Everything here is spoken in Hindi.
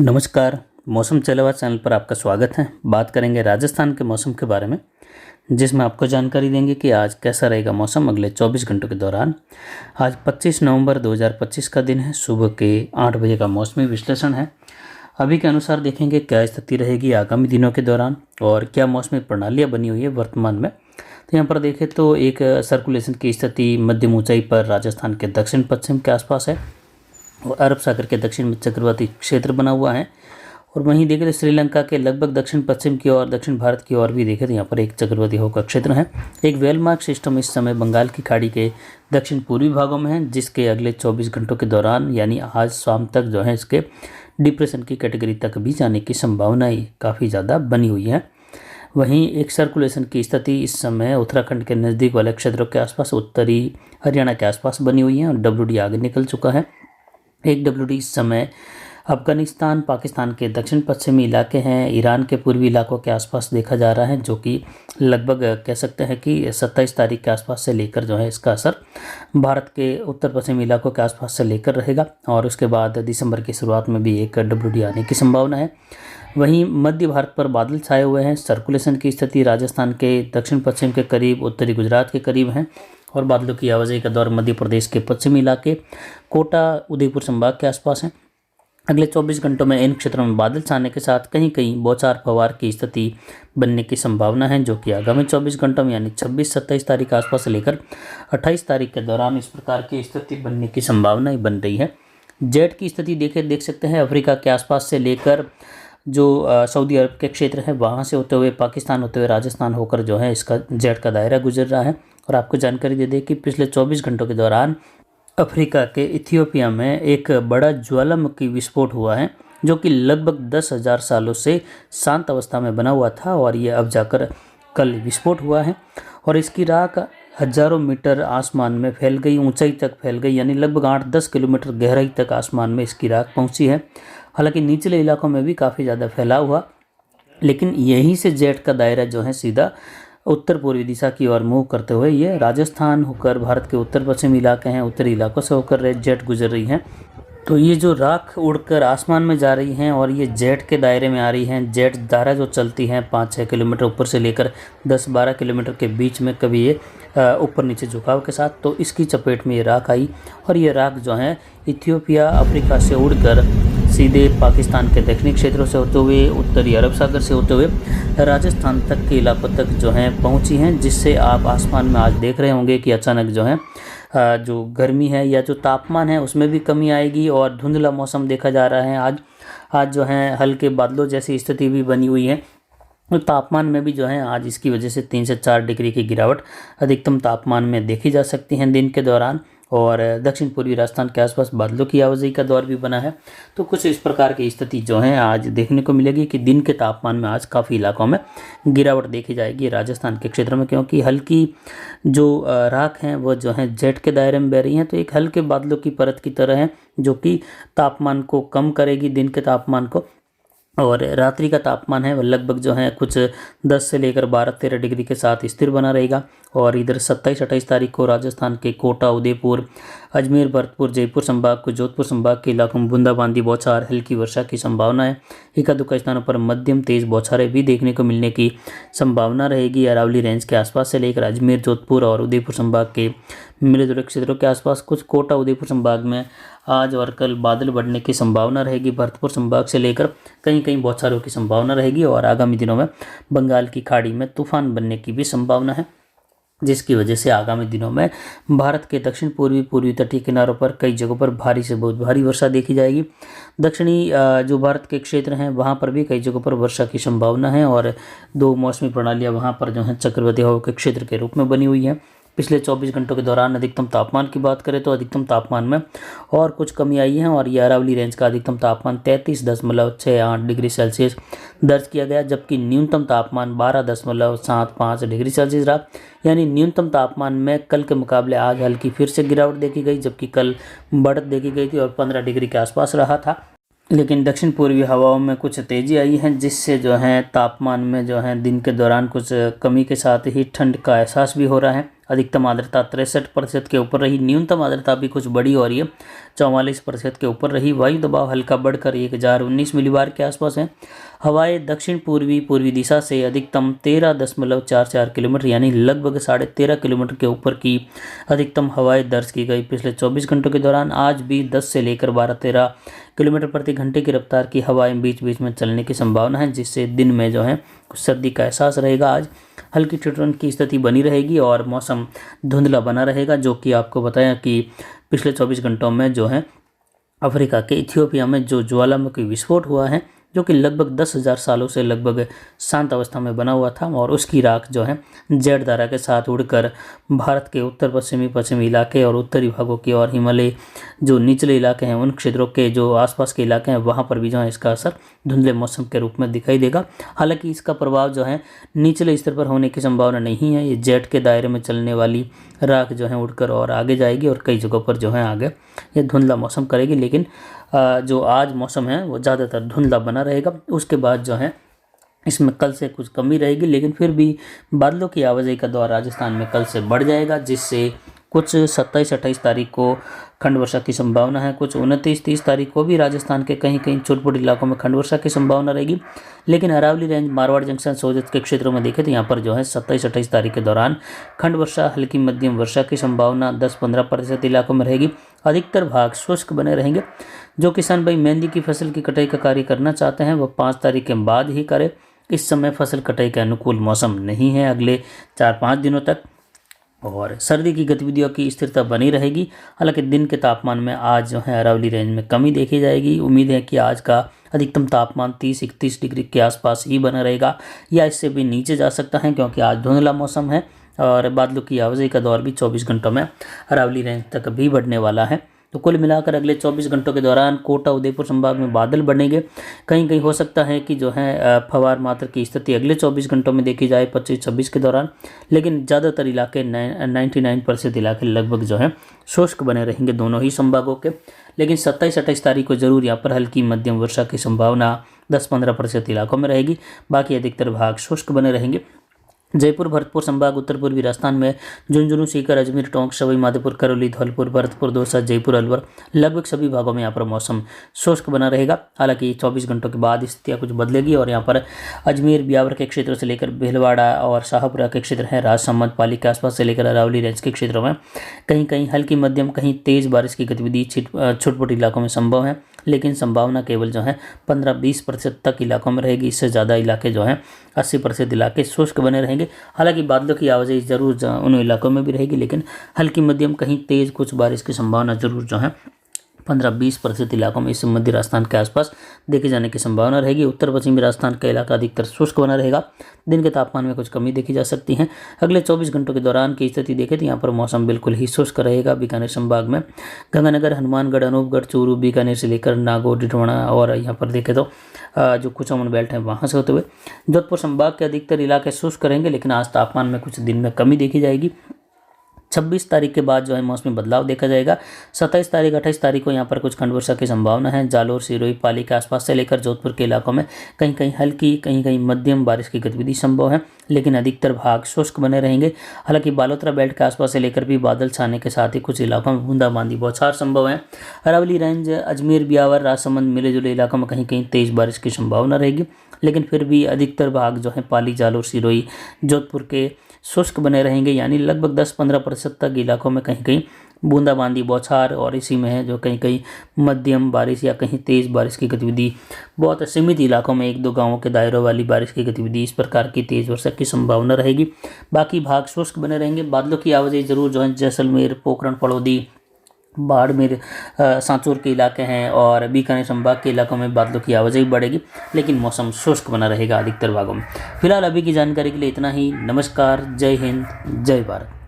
नमस्कार। मौसम चलेवा चैनल पर आपका स्वागत है। बात करेंगे राजस्थान के मौसम के बारे में, जिसमें आपको जानकारी देंगे कि आज कैसा रहेगा मौसम अगले 24 घंटों के दौरान। आज 25 नवंबर 2025 का दिन है। सुबह के 8 बजे का मौसमी विश्लेषण है। अभी के अनुसार देखेंगे क्या स्थिति रहेगी आगामी दिनों के दौरान और क्या मौसमी प्रणालियाँ बनी हुई है वर्तमान में। तो यहाँ पर देखें तो एक सर्कुलेशन की स्थिति मध्यम ऊंचाई पर राजस्थान के दक्षिण पश्चिम के आसपास है और अरब सागर के दक्षिण में चक्रवाती क्षेत्र बना हुआ है। और वहीं देखें तो श्रीलंका के लगभग दक्षिण पश्चिम की ओर, दक्षिण भारत की ओर भी देखें तो यहाँ पर एक चक्रवाती हवा का क्षेत्र है। एक वेलमार्क सिस्टम इस समय बंगाल की खाड़ी के दक्षिण पूर्वी भागों में है, जिसके अगले 24 घंटों के दौरान यानी आज शाम तक जो है इसके डिप्रेशन की कैटेगरी तक भी जाने की संभावनाएं काफ़ी ज़्यादा बनी हुई है। वहीं एक सर्कुलेशन की स्थिति इस समय उत्तराखंड के नज़दीक वाले क्षेत्रों के आसपास, उत्तरी हरियाणा के आसपास बनी हुई है और WD आगे निकल चुका है। एक WD इस समय अफगानिस्तान, पाकिस्तान के दक्षिण पश्चिमी इलाके हैं, ईरान के पूर्वी इलाकों के आसपास देखा जा रहा है, जो कि लगभग कह सकते हैं कि 27 तारीख के आसपास से लेकर जो है इसका असर भारत के उत्तर पश्चिमी इलाकों के आसपास से लेकर रहेगा और उसके बाद दिसंबर की शुरुआत में भी एक WD आने की संभावना है। वहीं मध्य भारत पर बादल छाए हुए हैं। सर्कुलेशन की स्थिति राजस्थान के दक्षिण पश्चिम के करीब, उत्तरी गुजरात के करीब हैं और बादलों की आवाजाही का दौर मध्य प्रदेश के पश्चिमी इलाके, कोटा, उदयपुर संभाग के आसपास है। अगले 24 घंटों में इन क्षेत्रों में बादल छाने के साथ कहीं कहीं बौछार फव्वार की स्थिति बनने की संभावना है, जो कि आगामी 24 घंटों में यानी 26-27 तारीख के आसपास से लेकर 28 तारीख के दौरान इस प्रकार की स्थिति बनने की संभावना बन रही है। जेट की स्थिति देख सकते हैं अफ्रीका के आसपास से लेकर जो सऊदी अरब के क्षेत्र है वहाँ से होते हुए, पाकिस्तान होते हुए, राजस्थान होकर जो है इसका जेट का दायरा गुजर रहा है। और आपको जानकारी दे दें कि पिछले 24 घंटों के दौरान अफ्रीका के इथियोपिया में एक बड़ा ज्वालामुखी विस्फोट हुआ है, जो कि लगभग 10,000 सालों से शांत अवस्था में बना हुआ था और ये अब जाकर कल विस्फोट हुआ है और इसकी राख हजारों मीटर आसमान में फैल गई, ऊंचाई तक फैल गई, यानी लगभग 8-10 किलोमीटर गहराई तक आसमान में इसकी राख पहुंची है। हालांकि निचले इलाकों में भी काफ़ी ज़्यादा फैलाव हुआ, लेकिन यहीं से जेट का दायरा जो है सीधा उत्तर पूर्वी दिशा की ओर मूव करते हुए ये राजस्थान होकर भारत के उत्तर पश्चिमी इलाके हैं, उत्तरी इलाकों से होकर जेट गुजर रही हैं। तो ये जो राख उड़कर आसमान में जा रही हैं और ये जेट के दायरे में आ रही हैं, जेट धारा जो चलती हैं 5-6 किलोमीटर ऊपर से लेकर 10-12 किलोमीटर के बीच में कभी ये ऊपर नीचे झुकाव के साथ, तो इसकी चपेट में ये राख आई और ये राख जो है इथियोपिया, अफ्रीका से उड़कर सीधे पाकिस्तान के दक्षिणी क्षेत्रों से होते हुए, उत्तरी अरब सागर से होते हुए राजस्थान तक के इलाकों तक जो है पहुंची हैं, जिससे आप आसमान में आज देख रहे होंगे कि अचानक जो है जो गर्मी है या जो तापमान है उसमें भी कमी आएगी और धुंधला मौसम देखा जा रहा है। आज जो है हल्के बादलों जैसी स्थिति भी बनी हुई है। तो तापमान में भी जो है आज इसकी वजह से 3 से 4 डिग्री की गिरावट अधिकतम तापमान में देखी जा सकती है दिन के दौरान। और दक्षिण पूर्वी राजस्थान के आसपास बादलों की आवाजाही का दौर भी बना है। तो कुछ इस प्रकार की स्थिति जो है आज देखने को मिलेगी कि दिन के तापमान में आज काफ़ी इलाकों में गिरावट देखी जाएगी राजस्थान के क्षेत्र में, क्योंकि हल्की जो राख हैं वो जो है जेट के दायरे में बह रही हैं। तो एक हल्के बादलों की परत की तरह है, जो कि तापमान को कम करेगी, दिन के तापमान को। और रात्रि का तापमान है वह लगभग जो है कुछ 10 से लेकर 12-13 डिग्री के साथ स्थिर बना रहेगा। और इधर 27-28 तारीख को राजस्थान के कोटा, उदयपुर, अजमेर, भरतपुर, जयपुर संभाग को, जोधपुर संभाग के इलाकों में बूंदाबांदी, बौछार, हल्की वर्षा की संभावना है। एका दुक्का स्थानों पर मध्यम तेज बौछारें भी देखने को मिलने की संभावना रहेगी। अरावली रेंज के आसपास से लेकर अजमेर, जोधपुर और उदयपुर संभाग के मिले जुले क्षेत्रों के आसपास, कुछ कोटा, उदयपुर संभाग में आज और कल बादल बढ़ने की संभावना रहेगी। भरतपुर संभाग से लेकर कहीं कहीं बौछारों की संभावना रहेगी और आगामी दिनों में बंगाल की खाड़ी में तूफान बनने की भी संभावना है, जिसकी वजह से आगामी दिनों में भारत के दक्षिण पूर्वी तटीय किनारों पर कई जगहों पर भारी से बहुत भारी वर्षा देखी जाएगी। दक्षिणी जो भारत के क्षेत्र हैं वहाँ पर भी कई जगहों पर वर्षा की संभावना है और 2 मौसमी प्रणालियाँ वहाँ पर जो हैं चक्रवाती हवा के क्षेत्र के रूप में बनी हुई हैं। पिछले 24 घंटों के दौरान अधिकतम तापमान की बात करें तो अधिकतम तापमान में और कुछ कमी आई है और ये अरावली रेंज का अधिकतम तापमान 33.68 डिग्री सेल्सियस दर्ज किया गया, जबकि न्यूनतम तापमान 12.75 डिग्री सेल्सियस रहा। यानी न्यूनतम तापमान में कल के मुकाबले आज हल्की फिर से गिरावट देखी गई, जबकि कल बढ़त देखी गई थी और 15 डिग्री के आसपास रहा था। लेकिन दक्षिण पूर्वी हवाओं में कुछ तेज़ी आई है, जिससे जो है तापमान में जो है दिन के दौरान कुछ कमी के साथ ही ठंड का एहसास भी हो रहा है। अधिकतम आर्द्रता 63% के ऊपर रही। न्यूनतम आर्द्रता भी कुछ बड़ी हो रही है, 44% के ऊपर रही। वायु दबाव हल्का बढ़कर 1019 मिलीबार के आसपास है। हवाएं दक्षिण पूर्वी दिशा से अधिकतम 13.44 किलोमीटर यानी लगभग 13.5 किलोमीटर के ऊपर की अधिकतम हवाएं दर्ज की गई। पिछले 24 घंटों के दौरान आज भी 10 से लेकर 12-13 किलोमीटर प्रति घंटे की रफ्तार की हवाएं बीच बीच में चलने की संभावना है, जिससे दिन में जो है कुछ सर्दी का एहसास रहेगा। आज हल्की ठिठुरन की स्थिति बनी रहेगी और मौसम धुंधला बना रहेगा, जो कि आपको बताया कि पिछले 24 घंटों में जो है अफ्रीका के इथियोपिया में जो ज्वालामुखी विस्फोट हुआ है, जो कि लगभग 10,000 सालों से लगभग शांत अवस्था में बना हुआ था, और उसकी राख जो है जेट धारा के साथ उड़कर भारत के उत्तर पश्चिमी इलाके और उत्तरी भागों की और हिमालय जो निचले इलाके हैं उन क्षेत्रों के जो आसपास के इलाके हैं वहाँ पर भी जो है इसका असर धुंधले मौसम के रूप में दिखाई देगा। हालांकि इसका प्रभाव जो है निचले स्तर पर होने की संभावना नहीं है। ये जेट के दायरे में चलने वाली राख जो है उड़कर और आगे जाएगी और कई जगहों पर जो है आगे ये धुंधला मौसम करेगी, लेकिन जो आज मौसम है वो ज़्यादातर धुंधला बना रहेगा। उसके बाद जो है इसमें कल से कुछ कमी रहेगी, लेकिन फिर भी बादलों की आवाजाही का दौर राजस्थान में कल से बढ़ जाएगा, जिससे कुछ 27-28 तारीख को खंड वर्षा की संभावना है। कुछ 29-30 तारीख को भी राजस्थान के कहीं कहीं छोटे इलाकों में खंड वर्षा की संभावना रहेगी। लेकिन अरावली रेंज, मारवाड़ जंक्शन, सोजत के क्षेत्रों में देखें तो यहाँ पर जो है 27-28 तारीख के दौरान खंड वर्षा, हल्की मध्यम वर्षा की संभावना 10-15% इलाकों में रहेगी। अधिकतर भाग शुष्क बने रहेंगे। जो किसान भाई मेहंदी की फसल की कटाई का कार्य करना चाहते हैं वह 5 तारीख के बाद ही करें। इस समय फसल कटाई के अनुकूल मौसम नहीं है अगले 4-5 दिनों तक, और सर्दी की गतिविधियों की स्थिरता बनी रहेगी। हालांकि दिन के तापमान में आज जो है अरावली रेंज में कमी देखी जाएगी। उम्मीद है कि आज का अधिकतम तापमान 30-31 डिग्री के आसपास ही बना रहेगा या इससे भी नीचे जा सकता है, क्योंकि आज धुंधला मौसम है और बादलों की आवाजाही का दौर भी 24 घंटों में अरावली रेंज तक भी बढ़ने वाला है। तो कुल मिलाकर अगले 24 घंटों के दौरान कोटा, उदयपुर संभाग में बादल बनेंगे। कहीं कहीं हो सकता है कि जो है फवार मात्रा की स्थिति अगले 24 घंटों में देखी जाए 25-26 के दौरान, लेकिन ज़्यादातर इलाके 99% इलाके लगभग जो है शुष्क बने रहेंगे दोनों ही संभागों के। लेकिन 27-28 तारीख को जरूर यहाँ पर हल्की मध्यम वर्षा की संभावना 10-15% इलाकों में रहेगी। बाकी अधिकतर भाग शुष्क बने रहेंगे। जयपुर, भरतपुर संभाग, उत्तर पूर्वी राजस्थान में झुंझुनू, सीकर, अजमेर, टोंक, सवाई माधोपुर, करौली, धौलपुर, भरतपुर, दौसा, जयपुर, अलवर, लगभग सभी भागों में यहाँ पर मौसम शुष्क बना रहेगा। हालांकि 24 घंटों के बाद स्थितियाँ कुछ बदलेगी और यहाँ पर अजमेर, ब्यावर के क्षेत्रों से लेकर भीलवाड़ा और शाहपुरा के क्षेत्र हैं, राजसमंद, पाली के आसपास से लेकर अरावली रेंज के क्षेत्रों में कहीं कहीं हल्की मध्यम, कहीं तेज बारिश की गतिविधि छोटे इलाकों में संभव है, लेकिन संभावना केवल जो है 15-20% तक इलाकों में रहेगी। इससे ज़्यादा इलाके जो हैं 80% इलाके शुष्क बने रहेंगे। हालांकि बादलों की आवाजाही जरूर उन इलाकों में भी रहेगी, लेकिन हल्की मध्यम, कहीं तेज कुछ बारिश की संभावना जरूर जो है 15-20% इलाकों में इस मध्य राजस्थान के आसपास देखे जाने की संभावना रहेगी। उत्तर पश्चिमी राजस्थान का इलाका अधिकतर शुष्क बना रहेगा। दिन के तापमान में कुछ कमी देखी जा सकती है। अगले 24 घंटों के दौरान की स्थिति देखें तो यहाँ पर मौसम बिल्कुल ही शुष्क रहेगा। बीकानेर संभाग में गंगानगर, हनुमानगढ़, अनूपगढ़, चूरू, बीकानेर से लेकर नागौर, डिडवाना और यहाँ पर देखें तो जो कुचामन बेल्ट है वहाँ से होते हुए जोधपुर संभाग के अधिकतर इलाके शुष्क रहेंगे, लेकिन आज तापमान में कुछ दिन में कमी देखी जाएगी। 26 तारीख के बाद जो है मौसमी बदलाव देखा जाएगा। 27 तारीख, 28 तारीख को यहाँ पर कुछ खंड वर्षा की संभावना है। जालोर, सिरोही, पाली के आसपास से लेकर जोधपुर के इलाकों में कहीं कहीं हल्की, कहीं कहीं मध्यम बारिश की गतिविधि संभव है, लेकिन अधिकतर भाग शुष्क बने रहेंगे। हालांकि बालोतरा बेल्ट के आसपास से लेकर भी बादल छाने के साथ ही कुछ इलाकों में बूंदाबांदी बौछार संभव है। अरावली रेंज, अजमेर, ब्यावर, राजसमंद, मिले जुले इलाकों में कहीं कहीं तेज बारिश की संभावना रहेगी, लेकिन फिर भी अधिकतर भाग जो है पाली, जालोर, सिरोही, जोधपुर के शुष्क बने रहेंगे, यानी लगभग 10-15% तक इलाकों में कहीं कहीं बूंदाबांदी बौछार और इसी में है जो कहीं कहीं मध्यम बारिश या कहीं तेज बारिश की गतिविधि, बहुत सीमित इलाकों में 1-2 गांवों के दायरों वाली बारिश की गतिविधि, इस प्रकार की तेज वर्षा की संभावना रहेगी। बाकी भाग शुष्क बने रहेंगे। बादलों की आवाजाही जरूर जो है जैसलमेर, पोखरण, पड़ौदी, बाड़मेर, सांचौर के इलाके हैं और बीकानेर संभाग के इलाकों में बादलों की आवाजाही बढ़ेगी, लेकिन मौसम शुष्क बना रहेगा अधिकतर भागों में। फिलहाल अभी की जानकारी के लिए इतना ही। नमस्कार, जय हिंद, जय भारत।